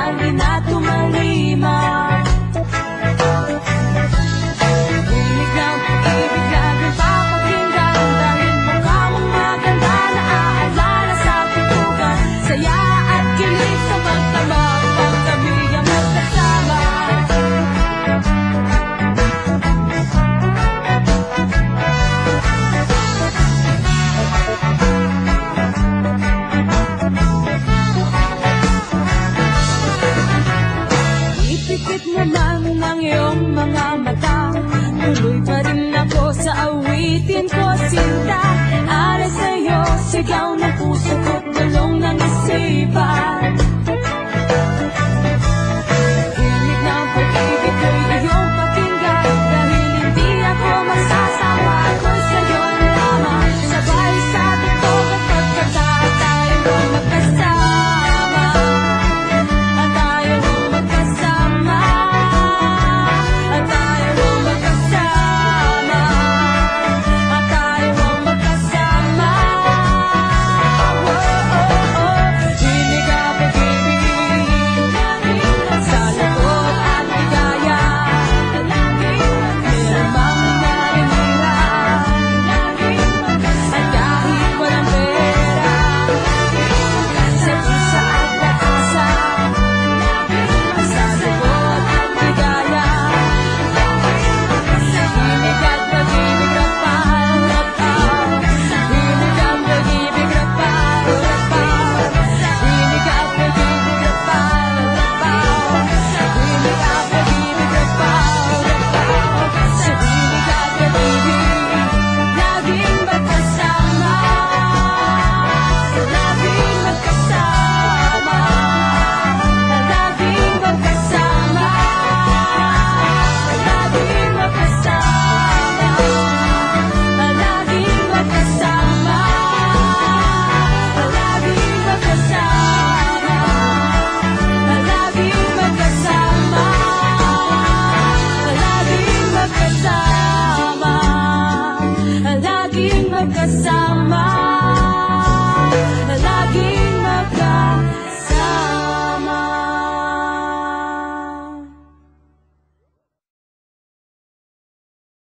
minsan di na tumalima. Bumig ng pag-ibig laging papakinggan, dahil mukha mong maganda na aalala sa pitugan. Saya at kilig sa magdamag pag kami ang magkasama. Ipikit mo man ang iyong mga mata, tuloy pa rin ako sa awitin ko, sinta. Aray sa'yo, sigaw na